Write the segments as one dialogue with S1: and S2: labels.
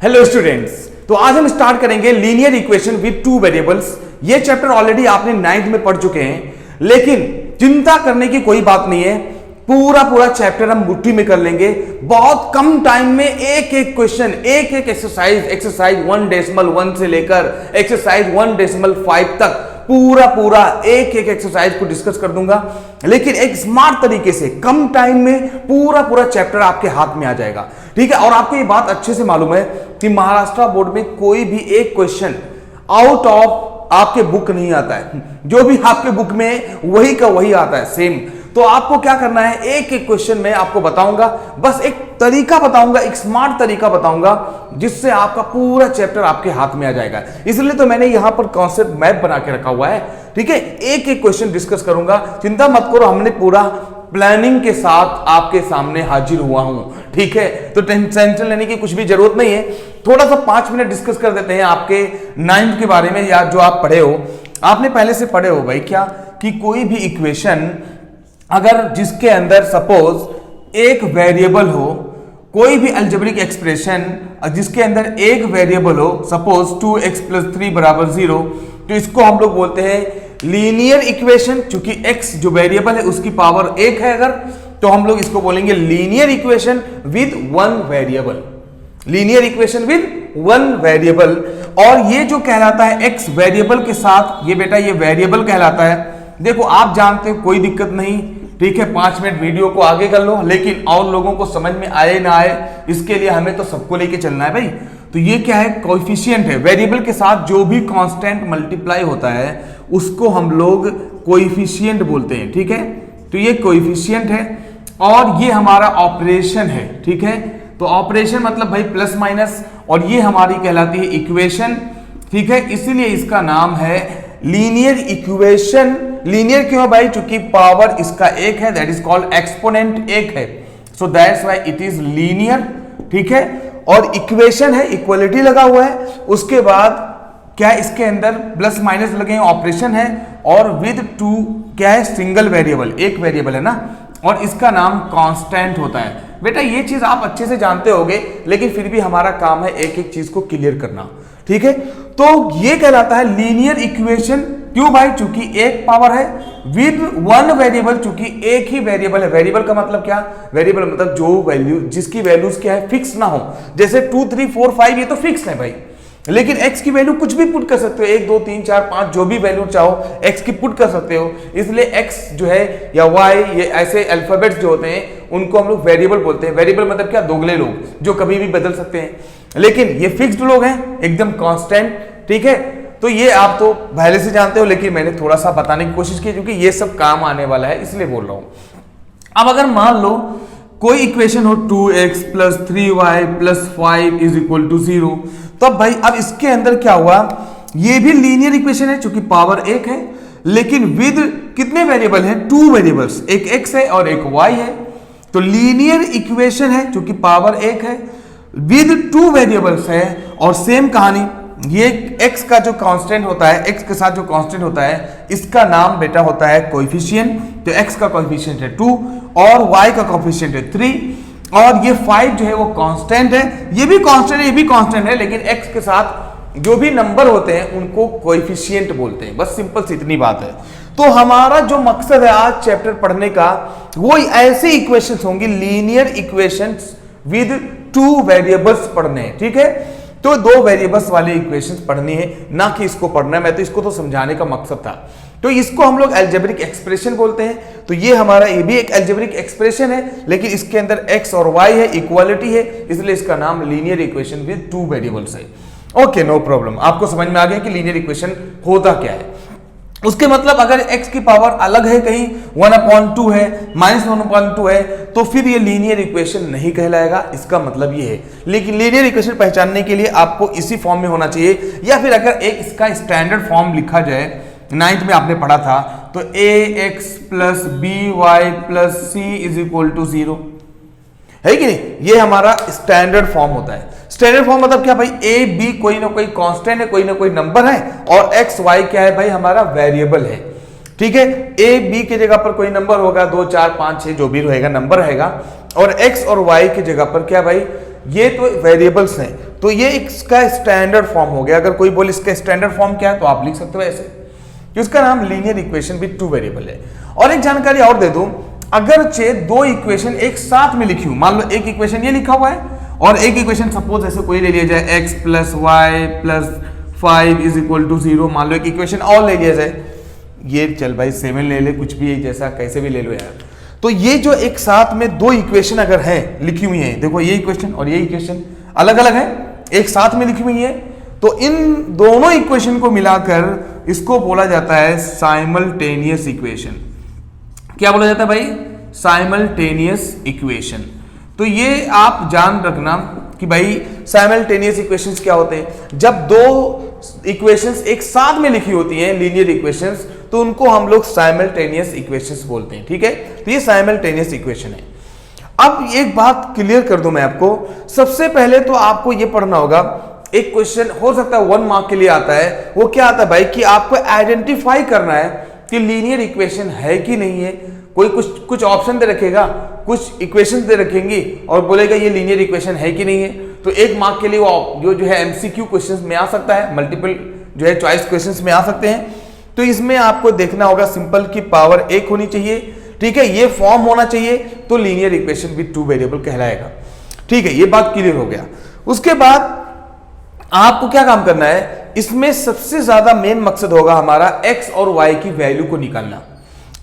S1: Hello students, तो आज हम स्टार्ट करेंगे linear equation with two variables. ये चैप्टर ऑलरेडी आपने 9th में पढ़ चुके हैं, लेकिन चिंता करने की कोई बात नहीं है। पूरा चैप्टर हम मुट्ठी में कर लेंगे। बहुत कम टाइम में एक एक क्वेश्चन, एक एक एक्सरसाइज 1.1 से लेकर एक्सरसाइज 1.5 तक पूरा एक एक एक्सरसाइज को डिस्कस कर दूंगा, लेकिन एक स्मार्ट तरीके से कम टाइम में पूरा चैप्टर आपके हाथ में आ जाएगा। ठीक है, और आपको ये बात अच्छे से मालूम है कि महाराष्ट्र बोर्ड में कोई भी एक क्वेश्चन आउट ऑफ आपके बुक नहीं आता है। जो भी आपके बुक में वही का वही आता है सेम। तो आपको क्या करना है, एक एक क्वेश्चन में आपको बताऊंगा, बस एक तरीका बताऊंगा, एक स्मार्ट तरीका बताऊंगा जिससे आपका पूरा चैप्टर आपके हाथ में आ जाएगा। इसलिए तो मैंने यहां पर कॉन्सेप्ट मैप बना के रखा हुआ है। ठीक है, एक एक क्वेश्चन डिस्कस करूंगा, चिंता मत करो, हमने पूरा प्लानिंग के साथ आपके सामने हाजिर हुआ हूं। ठीक है, तो टेंशन लेने की कुछ भी जरूरत नहीं है। थोड़ा सा 5 मिनट डिस्कस कर देते हैं आपके 9th के बारे में, या जो आप पढ़े हो, आपने पहले से पढ़े हो भाई क्या, कि कोई भी इक्वेशन अगर जिसके अंदर सपोज एक वेरिएबल हो, कोई भी अलजेब्रिक एक्सप्रेशन जिसके अंदर एक वेरिएबल हो, सपोज 2x + 3 = 0, तो इसको हम लोग बोलते हैं लीनियर इक्वेशन। चूंकि x जो वेरिएबल है उसकी पावर 1 है अगर, तो हम लोग इसको बोलेंगे linear equation with one variable. Linear equation with one variable. और ये जो कहलाता है x वेरिएबल के साथ, ये बेटा ये वेरिएबल कहलाता है। देखो आप जानते हो, कोई दिक्कत नहीं, ठीक है, 5 मिनट वीडियो को आगे कर लो, लेकिन और लोगों को समझ में आए ना आए इसके लिए हमें तो सबको लेके चलना है भाई। तो ये क्या है, कोएफिशिएंट है। वेरिएबल के साथ जो भी कांस्टेंट मल्टीप्लाई होता है उसको हम लोग कोएफिशिएंट बोलते हैं। ठीक है, तो ये कोएफिशिएंट है और ये हमारा ऑपरेशन है। ठीक है, तो ऑपरेशन मतलब भाई प्लस माइनस, और ये हमारी कहलाती है इक्वेशन। ठीक है, इसीलिए इसका नाम है लीनियर इक्वेशन। लीनियर क्यों है भाई, चूंकि पावर इसका 1 है, दैट इज कॉल्ड एक्सपोनेंट 1 है, so that's why it is linear. ठीक है, और इक्वेशन है, इक्वलिटी लगा हुआ है, उसके बाद क्या इसके अंदर प्लस माइनस लगे हैं, ऑपरेशन है, और विद टू क्या है, सिंगल वेरिएबल, एक वेरिएबल है ना, और इसका नाम कांस्टेंट होता है। बेटा ये चीज आप अच्छे से जानते होगे, लेकिन फिर भी हमारा काम है एक एक चीज को क्लियर करना। ठीक है, तो ये कहलाता है लीनियर इक्वेशन। क्यों भाई, चूंकि एक पावर है विद वन वेरिएबल, चूंकि एक ही वेरिएबल है। वेरिएबल का मतलब क्या, वेरिएबल मतलब जो वैल्यू जिसकी वैल्यूज क्या है, फिक्स ना हो। जैसे 2 3 4 5 ये तो फिक्स है भाई, लेकिन x की वैल्यू कुछ भी पुट कर सकते हो, 1 2 3 4 5 जो भी वैल्यू चाहो x की पुट कर सकते हो। इसलिए x जो है या y, ये ऐसे अल्फाबेट्स जो होते हैं उनको हम लोग वेरिएबल बोलते हैं। वेरिएबल मतलब क्या, दोगले लोग जो कभी भी बदल सकते हैं, लेकिन ये फिक्स्ड लोग हैं, एकदम कांस्टेंट। ठीक है, तो ये आप तो पहले से जानते हो, लेकिन मैंने थोड़ा सा बताने की कोशिश की क्योंकि ये सब काम आने वाला है, इसलिए बोल रहा हूं। अब अगर मान लो कोई इक्वेशन हो 2x + 3y + 5 = 0, तो भाई अब इसके अंदर क्या हुआ, ये भी लीनियर इक्वेशन है चूंकि पावर 1 है, लेकिन विद कितने वेरिएबल हैं, 2 वेरिएबल्स, एक x है और एक y है। तो लीनियर इक्वेशन है चूंकि पावर 1 है, विद 2 वेरिएबल्स है, और सेम कहानी, ये x का जो कांस्टेंट होता है, x के साथ जो कांस्टेंट होता है, इसका नाम बेटा होता है कोएफिशिएंट। तो x का कोएफिशिएंट है 2 और y का कोएफिशिएंट है 3, और ये 5 जो है वो कांस्टेंट है, ये भी कांस्टेंट है, ये भी कांस्टेंट है, लेकिन x के साथ जो भी नंबर होते हैं उनको कोएफिशिएंट बोलते हैं। बस सिंपल सी इतनी बात है। तो हमारा जो मकसद है आज चैप्टर पढ़ने का, वो ऐसे इक्वेशंस होंगी, लीनियर इक्वेशंस विद 2 वेरिएबल्स पढ़ने हैं। ठीक है, तो 2 वेरिएबल्स वाली इक्वेशंस पढ़नी है, ना कि इसको पढ़ना है। मैं तो इसको तो समझाने का मकसद था। तो इसको हम लोग अलजेब्रिक एक्सप्रेशन बोलते हैं। तो ये हमारा, ये भी एक अलजेब्रिक एक्सप्रेशन है, लेकिन इसके अंदर x और y है, इक्वालिटी है, इसलिए इसका नाम लीनियर इक्वेशन विद 2 वेरिएबल्स है। Okay, no problem. आपको समझ में आ गया कि लीनियर इक्वेशन होता क्या है। उसके मतलब अगर x की पावर अलग है, कहीं 1/2 है, -1/2 है, तो फिर ये लीनियर इक्वेशन नहीं कहलाएगा। इसका मतलब ये है। लेकिन लीनियर इक्वेशन पहचानने के लिए आपको इसी फॉर्म में होना चाहिए, या फिर अगर एक इसका स्टैंडर्ड फॉर्म लिखा जाए, 9th में आपने पढ़ा था, तो ax + by + c = 0 है कि नहीं। ये हमारा स्टैंडर्ड फॉर्म होता है। स्टैंडर्ड फॉर्म मतलब क्या भाई, a b कोई ना कोई कांस्टेंट है, कोई ना कोई नंबर है, और x y क्या है भाई, हमारा वेरिएबल है। ठीक है, a b की जगह पर कोई नंबर होगा, 2 4 5 6 जो भी रहेगा नंबर रहेगा, और x और y की जगह पर क्या भाई, ये तो वेरिएबल्स हैं। तो ये इसका स्टैंडर्ड फॉर्म हो गया। अगर कोई बोले इसका स्टैंडर्ड फॉर्म क्या है तो आप लिख सकते हो ऐसे कि उसका नाम linear equation with two variable है। और एक जानकारी और दे दूं, अगर चे दो इक्वेशन एक साथ में लिखी हूं, मान लो एक इक्वेशन ये लिखा हुआ है और एक इक्वेशन सपोज ऐसे कोई ले लिया जाए x plus y plus 5 is equal to 0, मान लो एक इक्वेशन और ले लिया जाए, ये चल भाई 7 ले ले, कुछ भी जैसा कैसे भी ले लो यार। तो ये जो एक साथ में दो इक्वेशन अगर है लिखी हुई है, देखो ये इक्वेशन और ये इक्वेशन अलग अलग है, एक साथ में लिखी हुई है, तो इन दोनों इक्वेशन को मिलाकर इसको बोला जाता है साइमल्टेनियस इक्वेशन। क्या बोला जाता है भाई? Simultaneous equation. तो ये आप जान रखना कि भाई साइमल्टेनियस इक्वेशंस क्या होते हैं। जब दो इक्वेशंस एक साथ में लिखी होती हैं लीनियर इक्वेशंस, तो उनको हम लोग साइमल्टेनियस इक्वेशंस बोलते हैं, ठीक है। तो ये साइमल्टेनियस इक्वेशन है। अब एक बात क्लियर कर दूं मैं आपको, सबसे पहले तो आपको ये पढ़ना होगा, एक क्वेश्चन हो सकता है 1 मार्क के लिए आता है, वो क्या आता है भाई कि आपको आइडेंटिफाई करना है कि लीनियर इक्वेशन है कि नहीं है। कोई कुछ ऑप्शन दे रखेगा, कुछ इक्वेशन दे रखेंगी और बोलेगा ये लीनियर इक्वेशन है कि नहीं है। तो 1 मार्क के लिए वो जो है एमसीक्यू क्वेश्चंस में आ सकता है, मल्टीपल जो है चॉइस क्वेश्चंस में आ सकते हैं। तो इसमें आपको देखना होगा सिंपल की पावर 1 होनी चाहिए, ठीक है, ये फॉर्म होना चाहिए, तो linear equation with two variable कहलाएगा, ठीक है। ये बात क्लियर हो गया। उसके बाद आपको क्या काम करना है, इसमें सबसे ज्यादा मेन मकसद होगा हमारा x और y की वैल्यू को निकालना।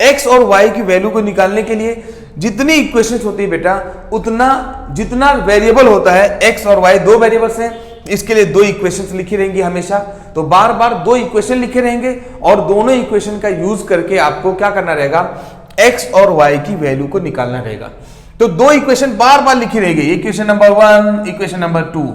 S1: x और y की वैल्यू को निकालने के लिए जितनी इक्वेशंस होती है बेटा, उतना जितना वेरिएबल होता है, x और y दो वेरिएबल्स हैं, इसके लिए दो इक्वेशंस लिखी रहेंगी हमेशा। तो बार बार दो इक्वेशन लिखे रहेंगे और दोनों इक्वेशन का यूज करके आपको क्या करना रहेगा, x और y की वैल्यू को निकालना रहेगा। तो दो इक्वेशन बार बार लिखी रहेगी, इक्वेशन नंबर 1, इक्वेशन नंबर 2,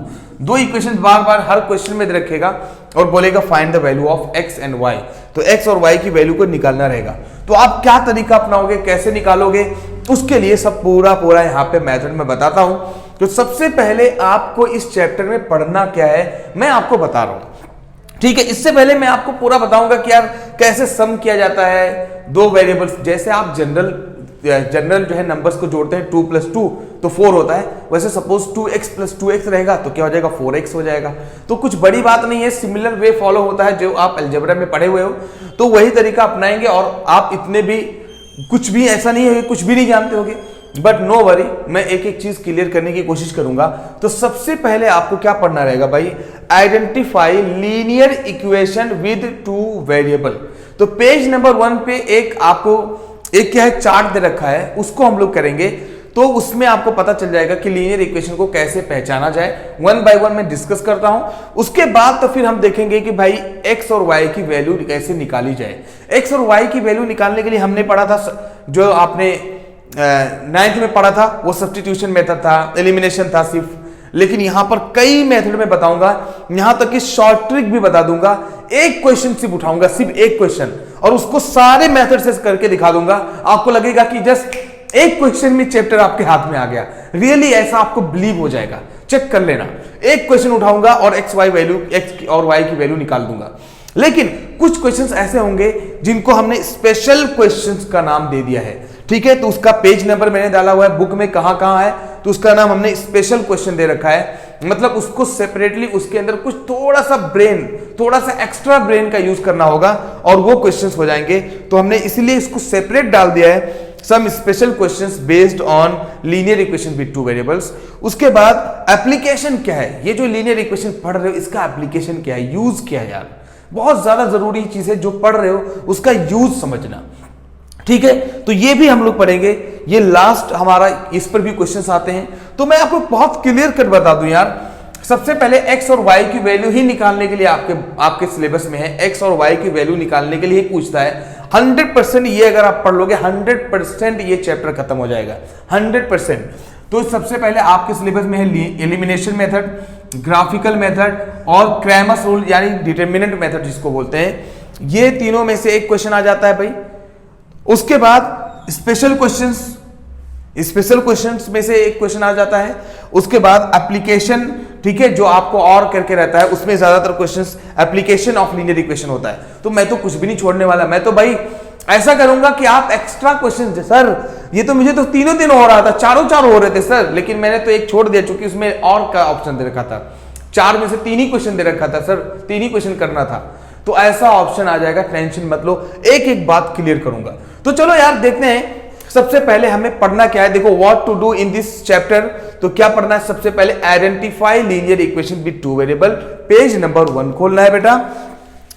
S1: दो इक्वेशन बार बार हर क्वेश्चन में दे रखेगा और बोलेगा find the value of x and y। तो x और y की वैल्यू को निकालना रहेगा। तो आप क्या तरीका अपनाओगे, कैसे निकालोगे, उसके लिए सब पूरा यहाँ पे मेथड में बताता हूं। तो सबसे पहले आपको इस चैप्टर में पढ़ना क्या है मैं आपको बता रहा हूं, ठीक है। इससे पहले मैं आपको पूरा बताऊंगा कि यार कैसे सम किया जाता है दो वेरिएबल्स। जैसे आप जनरल जो है नंबर्स को जोड़ते हैं 2 + 2 तो 4 होता है, वैसे सपोज 2x + 2x रहेगा तो क्या हो जाएगा, 4x हो जाएगा। तो कुछ बड़ी बात नहीं है, सिमिलर वे फॉलो होता है जो आप अलजेब्रा में पढ़े हुए हो, तो वही तरीका अपनाएंगे। और आप इतने भी कुछ भी ऐसा नहीं है कुछ भी नहीं जानते होगे, बट नो वरी, मैं एक एक चीज क्लियर करने की कोशिश करूंगा। तो सबसे पहले आपको क्या पढ़ना रहेगा भाई, identify linear equation with two variable. तो पेज नंबर 1 पे एक क्या है चार्ट दे रखा है, उसको हम लोग करेंगे। तो उसमें आपको पता चल जाएगा कि लीनियर इक्वेशन को कैसे पहचाना जाए। 1 बाय 1 मैं डिस्कस करता हूं, उसके बाद तो फिर हम देखेंगे कि भाई x और y की वैल्यू कैसे निकाली जाए। x और y की वैल्यू निकालने के लिए हमने पढ़ा था, जो आपने 9th में पढ़ा था, वो सब्स्टिट्यूशन मेथड था, एलिमिनेशन था सिर्फ। लेकिन यहां पर कई मेथड में बताऊंगा, यहां तक कि शॉर्ट ट्रिक भी बता दूंगा। एक क्वेश्चन सिर्फ उठाऊंगा, सिर्फ एक क्वेश्चन, और उसको सारे मेथड से करके दिखा दूंगा। आपको लगेगा कि जस्ट एक क्वेश्चन में चैप्टर आपके हाथ में आ गया। रियली ऐसा आपको बिलीव हो जाएगा, चेक कर लेना। एक क्वेश्चन उठाऊंगा और x और y की वैल्यू निकाल दूंगा। लेकिन कुछ क्वेश्चंस ऐसे होंगे जिनको हमने स्पेशल क्वेश्चंस का नाम दे दिया है, ठीक है। तो उसका पेज नंबर मैंने डाला हुआ है बुक में, कहां है, तो उसका नाम हमने स्पेशल क्वेश्चन दे रखा है। मतलब उसको सेपरेटली उसके अंदर कुछ थोड़ा सा एक्स्ट्रा ब्रेन का यूज करना होगा और वो क्वेश्चंस हो जाएंगे। तो हमने इसलिए इसको सेपरेट डाल दिया है, some special questions based on linear equation with two variables. उसके बाद एप्लीकेशन क्या है, ये जो लीनियर इक्वेशन पढ़ रहे हो इसका एप्लीकेशन क्या है, यूज क्या है। यार बहुत ज्यादा जरूरी चीज है, जो पढ़ रहे हो उसका यूज समझना, ठीक है। तो ये भी हम लोग पढ़ेंगे, ये लास्ट हमारा, इस पर भी क्वेश्चंस आते हैं। तो मैं आपको बहुत क्लियर कट बता दूं यार, सबसे पहले x और y की वैल्यू ही निकालने के लिए आपके सिलेबस में है, x और y की वैल्यू निकालने के लिए ही पूछता है। 100% ये अगर आप पढ़ लोगे 100% ये चैप्टर खत्म हो जाएगा, 100%। तो सबसे पहले आपके सिलेबस में है एलिमिनेशन मेथड, ग्राफिकल मेथड और क्रैमर्स रूल यानी डिटरमिनेंट मेथड जिसको बोलते हैं। ये तीनों में से एक क्वेश्चन आ जाता है भाई। उसके बाद स्पेशल क्वेश्चंस में से एक क्वेश्चन आ जाता है। उसके बाद एप्लीकेशन, ठीक है, जो आपको और करके रहता है, उसमें ज्यादातर questions application of linear equation होता है। तो मैं तो कुछ भी नहीं छोड़ने वाला, मैं तो भाई ऐसा करूंगा कि आप एक्स्ट्रा क्वेश्चन, सर ये तो मुझे तो तीनों हो रहा था, चारों हो रहे थे सर, लेकिन मैंने तो एक छोड़ दिया क्योंकि उसमें और का ऑप्शन दे रखा था। 4 में से 3 ही क्वेश्चन दे रखा था सर, 3 ही क्वेश्चन करना था, तो ऐसा ऑप्शन आ जाएगा, टेंशन मत लो, एक एक बात क्लियर करूंगा। तो चलो यार देखते हैं, सबसे पहले हमें पढ़ना क्या है, देखो what to do in this chapter. तो क्या पढ़ना है, सबसे पहले identify linear equation with 2 variable, page number 1 खोलना है बेटा,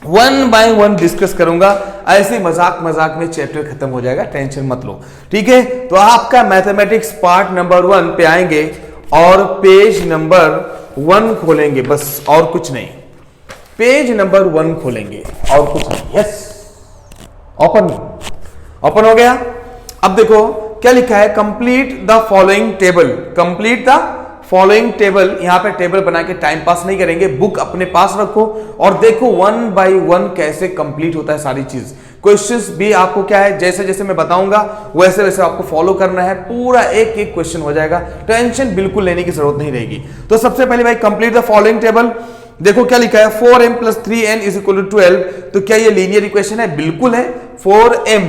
S1: 1 बाय 1 डिस्कस करूंगा, ऐसे मजाक मजाक में चैप्टर खत्म हो जाएगा, टेंशन मत लो, ठीक है। तो आपका मैथमेटिक्स पार्ट नंबर 1 पे आएंगे और पेज नंबर 1 खोलेंगे, बस और कुछ नहीं, पेज नंबर 1 खोलेंगे और कुछ नहीं। यस, ओपन हो गया। अब देखो क्या लिखा है, complete the following table, complete the following table. यहां पे टेबल बना के टाइम पास नहीं करेंगे, बुक अपने पास रखो और देखो 1 बाय 1 कैसे कंप्लीट होता है सारी चीज। क्वेश्चंस भी आपको क्या है, जैसे जैसे मैं बताऊंगा वैसे वैसे आपको फॉलो करना है, पूरा एक एक क्वेश्चन हो जाएगा, टेंशन बिल्कुल लेने की जरूरत नहीं रहेगी। तो सबसे पहले भाई कंप्लीट द फॉलोइंग टेबल। देखो क्या लिखा है, 4m + 3n = 12। तो क्या ये लीनियर इक्वेशन है? बिल्कुल है, 4m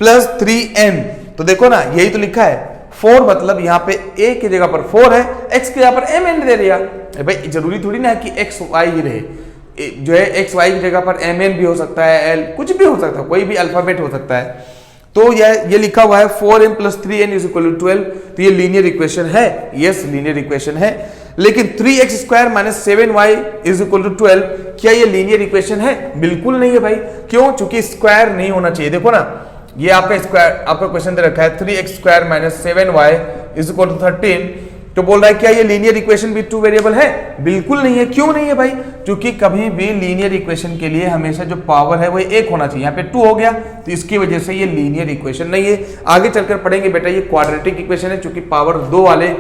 S1: + 3n। तो देखो ना, यही तो लिखा है, 4 मतलब यहाँ पे a की जगह पर 4 है, x की जगह पर mn दे दिया। भाई जरूरी थोड़ी ना है कि x y ही रहे, जो है x y की जगह पर mn भी हो सकता है, l कुछ भी हो सकता है, कोई भी अल्फाबेट हो सकता है। तो ये लिखा हुआ है 4m + 3n = 12। तो ये लीनियर इक्वेशन है, यस लीनियर इक्वेशन है। लेकिन 3x² - 7y = 12, क्या ये लीनियर इक्वेशन है? बिल्कुल नहीं है भाई। क्यों? चूंकि स्क्वायर नहीं होना चाहिए। देखो ना, ये आपका स्क्वायर, आपका क्वेश्चन दे रखा है 3x² - 7y = 13। तो बोल रहा है क्या ये लीनियर इक्वेशन विद 2 वेरिएबल है? बिल्कुल नहीं है। क्यों नहीं है भाई? क्योंकि कभी भी लीनियर इक्वेशन के लिए हमेशा जो पावर है वो 1 होना चाहिए, यहाँ पे 2 हो गया, तो इसकी वजह से ये लीनियर इक्वेशन नहीं है। आगे चलकर पढ़ेंगे बेटा, ये क्वाड्रेटिक इक्वेशन है, चूंकि पावर 2 वाले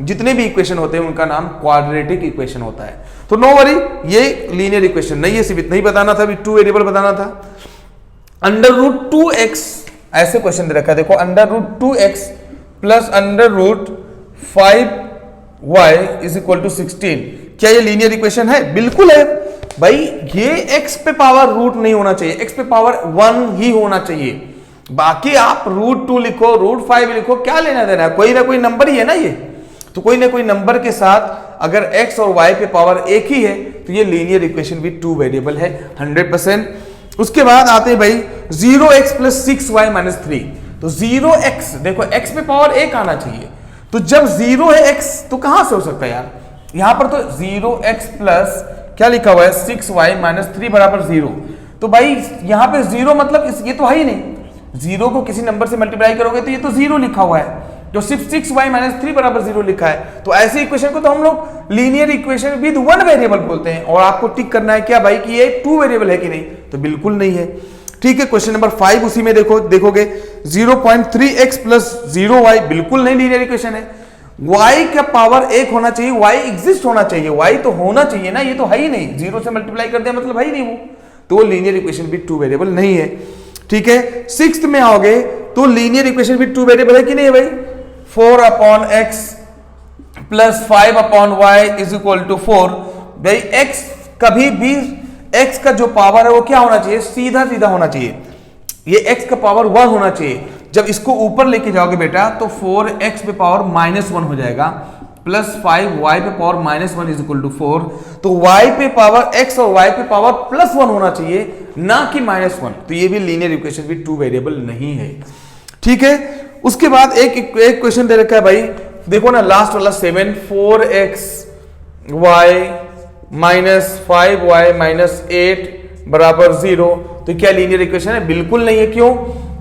S1: जितने भी इक्वेशन होते हैं उनका नाम क्वाड्रेटिक इक्वेशन होता है। तो नो वरी, ये लीनियर इक्वेशन नहीं है, सिर्फ इतना ही बताना था, 2 वेरिएबल बताना था। √2x ऐसे क्वेश्चन दे रखा है, देखो √2x + √5y = 16। क्या ये लीनियर इक्वेशन है? बिल्कुल है भाई। ये x पे पावर रूट नहीं होना चाहिए, x पे पावर 1 ही होना चाहिए। बाकी आप √2 लिखो, √5 लिखो, क्या लेना देना है, कोई ना कोई नंबर ही है ना ये। तो कोई ना कोई नंबर के साथ अगर x और y पे पावर 1 ही है तो ये लीनियर इक्वेशन भी 2 वेरिएबल है 100%। उसके बाद आते हैं भाई 0x + 6y - 3। तो 0x, देखो x पे पावर 1 आना चाहिए, तो जब 0 है x तो कहां से हो सकता है यार? यहां पर तो 0x प्लस क्या लिखा हुआ है 6y - 3 = 0। तो भाई यहां पे 0 मतलब ये तो है ही नहीं। 0 को किसी नंबर से मल्टीप्लाई करोगे तो ये तो 0 लिखा हुआ है, जो सिर्फ 6y - 3 = 0 लिखा है। तो ऐसे इक्वेशन को तो हम लोग लीनियर इक्वेशन विद 1 वेरिएबल बोलते हैं। और आपको टिक करना है क्या भाई कि ये 2 वेरिएबल है कि नहीं? तो बिल्कुल नहीं है। ठीक है, क्वेश्चन नंबर 5 उसी में देखोगे 0.3x + 0y, बिल्कुल नहीं लीनियर इक्वेशन है। y का पावर 1 होना चाहिए, y एग्जिस्ट होना चाहिए, y तो होना चाहिए ना, ये तो है ही नहीं, 0 से मल्टीप्लाई कर दिया मतलब है ही नहीं वो, तो लीनियर इक्वेशन विद 2 वेरिएबल नहीं है। ठीक है, 6th में आओगे तो लीनियर इक्वेशन विद 2 वेरिएबल है कि नहीं है भाई? 4/x + 5/y = 4। भाई x कभी भी, x का जो पावर है वो क्या होना चाहिए? सीधा सीधा होना चाहिए, ये x का पावर 1 होना चाहिए। जब इसको ऊपर लेके जाओगे बेटा तो 4x पे पावर -1 हो जाएगा, प्लस 5y पे पावर -1 = 4। तो y पे पावर x और y पे पावर +1 होना चाहिए, ना कि -1। तो ये भी लीनियर इक्वेशन भी 2 वेरिएबल नहीं है। ठीक है, उसके बाद एक क्वेश्चन दे रखा है भाई, देखो ना लास्ट वाला 7, 4xy - 5y - 8 = 0। तो क्या लीनियर इक्वेशन है? बिल्कुल नहीं है। क्यों?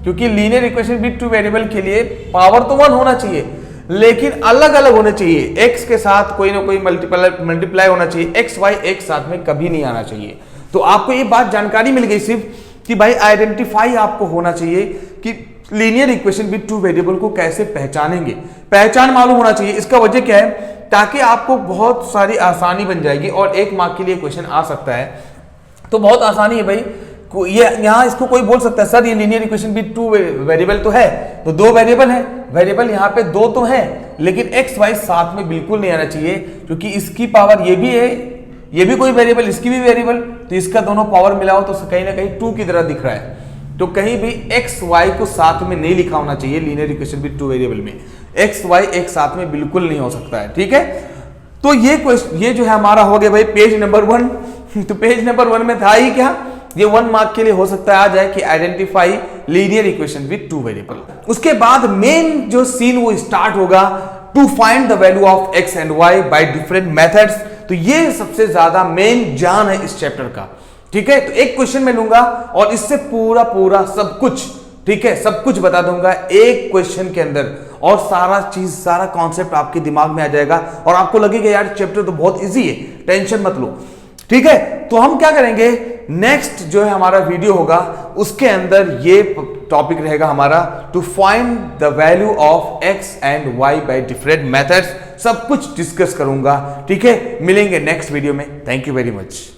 S1: क्योंकि लीनियर इक्वेशन भी 2 वेरिएबल के लिए पावर तो 1 होना चाहिए, लेकिन अलग अलग होने चाहिए। x के साथ कोई ना कोई मल्टीप्लाई होना चाहिए, x y एक साथ में कभी नहीं आना चाहिए। तो आपको ये बात जानकारी मिल गई सिर्फ कि भाई आइडेंटिफाई आपको होना चाहिए कि लीनियर इक्वेशन विद 2 वेरिएबल को कैसे पहचानेंगे, पहचान मालूम होना चाहिए। इसका वजह क्या है? ताकि आपको बहुत सारी आसानी बन जाएगी और 1 मार्क के लिए क्वेश्चन आ सकता है। तो बहुत आसानी है भाई, ये यहां इसको कोई बोल सकता है सर ये लीनियर इक्वेशन भी 2 वेरिएबल तो है, तो 2 वेरिएबल है, वेरिएबल यहाँ पे 2 तो है, लेकिन x y साथ में बिल्कुल नहीं आना चाहिए, क्योंकि इसकी पावर ये भी है, ये भी कोई वेरिएबल, इसकी भी वेरिएबल, तो इसका दोनों पावर मिलाओ तो कहीं ना कहीं 2 की तरह दिख रहा है। तो कहीं भी x y को साथ में नहीं लिखा होना चाहिए लीनियर इक्वेशन भी 2 वेरिएबल में, x y एक साथ में बिल्कुल नहीं हो सकता है। ठीक है, तो ये जो है हमारा हो गया भाई पेज नंबर 1। तो पेज नंबर 1 में था ही क्या, ये 1 मार्क के लिए हो सकता है आ जाए कि identify linear equation with 2 variable. उसके बाद मेन जो सीन वो स्टार्ट होगा, to find the value of x and y by different methods. तो ये सबसे ज्यादा मेन जान है इस चैप्टर का, ठीक है। तो एक क्वेश्चन मैं लूंगा और इससे पूरा सब कुछ, ठीक है, सब कुछ बता दूंगा एक क्वेश्चन के अंदर, और सारा चीज, सारा कॉन्सेप्ट आपके दिमाग में आ जाएगा और आपको लगेगा यार चैप्टर तो बहुत इजी है, टेंशन मत लो, ठीक है। तो हम क्या करेंगे, नेक्स्ट जो है हमारा वीडियो होगा उसके अंदर ये टॉपिक रहेगा हमारा, to find the value of x and y by different methods. सब कुछ डिस्कस करूंगा, ठीक है। मिलेंगे नेक्स्ट वीडियो में। Thank you very much.